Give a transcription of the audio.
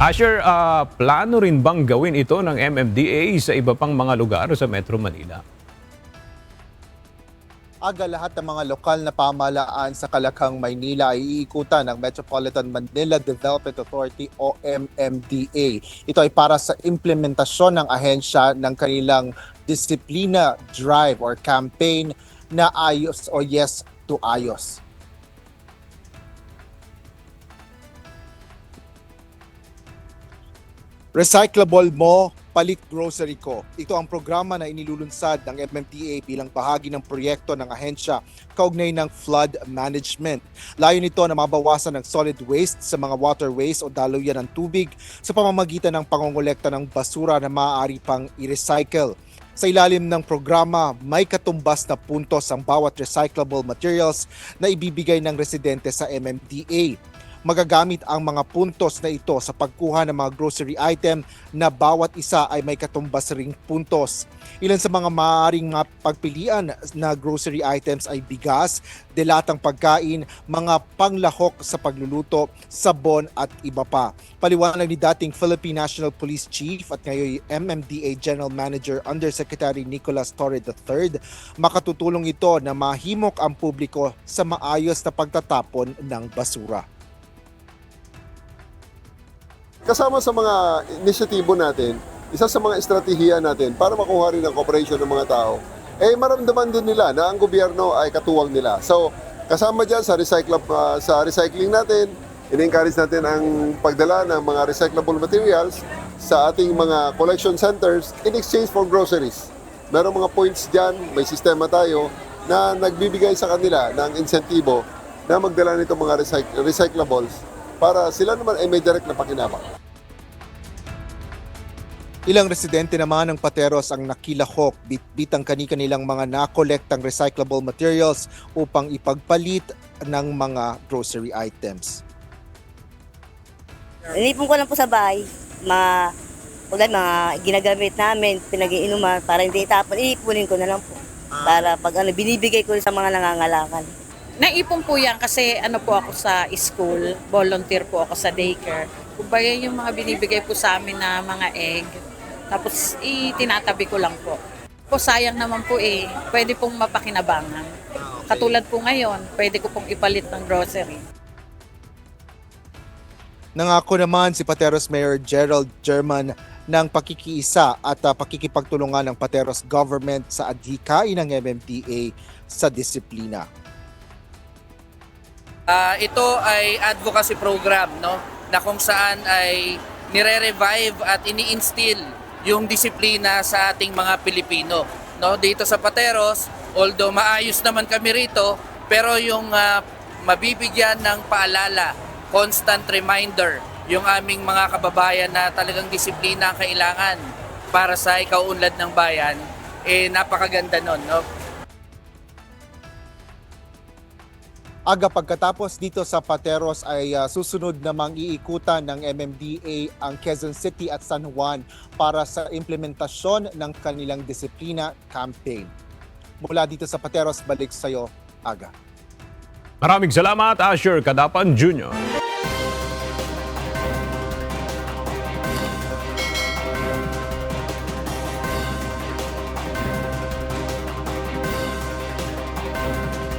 Asher, plano rin bang gawin ito ng MMDA sa iba pang mga lugar sa Metro Manila? Aga lahat ng mga lokal na pamahalaan sa Kalakhang, Maynila ay iikutan ng Metropolitan Manila Development Authority o MMDA. Ito ay para sa implementasyon ng ahensya ng kanilang disiplina drive or campaign na Ayos o Yes to Ayos. Recyclable mo, palit grocery ko. Ito ang programa na inilulunsad ng MMDA bilang bahagi ng proyekto ng ahensya kaugnay ng flood management. Layo nito na mabawasan ng solid waste sa mga waterways o daluyan ng tubig sa pamamagitan ng pangongolekta ng basura na maaari pang i-recycle. Sa ilalim ng programa, may katumbas na puntos ang bawat recyclable materials na ibibigay ng residente sa MMDA. Magagamit ang mga puntos na ito sa pagkuha ng mga grocery item na bawat isa ay may katumbas ring puntos. Ilan sa mga maaaring pagpilian na grocery items ay bigas, delatang pagkain, mga panglahok sa pagluluto, sabon at iba pa. Paliwanag ni dating Philippine National Police Chief at ngayon MMDA General Manager Undersecretary Nicolas Torre III, makatutulong ito na mahimok ang publiko sa maayos na pagtatapon ng basura. Kasama sa mga inisyatibo natin, isa sa mga estratehiya natin para makuha rin ang cooperation ng mga tao, maramdaman din nila na ang gobyerno ay katuwang nila. So, kasama dyan sa recycling natin, in-encourage natin ang pagdala ng mga recyclable materials sa ating mga collection centers in exchange for groceries. Merong mga points dyan, may sistema tayo na nagbibigay sa kanila ng insentibo na magdala nito mga recyclables para sila naman ay may direct na pakinabang. Ilang residente naman ng Pateros ang nakilahok bitbit ang kani-kanilang mga nakolektang recyclable materials upang ipagpalit ng mga grocery items. Inipon ko lang po sa bahay, mga ginagamit namin, pinag-iinuman para hindi itapon, iipunin ko na lang po. Para pag binibigay ko sa mga nangangalakan. Naipon po yan kasi po ako sa school, volunteer po ako sa daycare. Kumbaga yung mga binibigay po sa amin na mga egg, tapos itinatabi ko lang po. Sayang naman po pwede pong mapakinabangan. Katulad po ngayon, pwede ko pong ipalit ng grocery. Nangako naman si Pateros Mayor Gerald German ng pakikiisa at pakikipagtulungan ng Pateros government sa adhikain ng MMDA sa disiplina. Ito ay advocacy program, no, na kung saan ay nire-revive at ini-instill yung disiplina sa ating mga Pilipino, no. Dito sa Pateros, although maayos naman kami rito, pero yung mabibigyan ng paalala, constant reminder yung aming mga kababayan na talagang disiplina ang kailangan para sa ikaunlad ng bayan, napakaganda nun, no. Aga pagkatapos dito sa Pateros ay susunod namang iikutan ng MMDA ang Quezon City at San Juan para sa implementasyon ng kanilang disiplina campaign. Mula dito sa Pateros, balik sa iyo, Aga. Maraming salamat, Asher Kadapan Jr.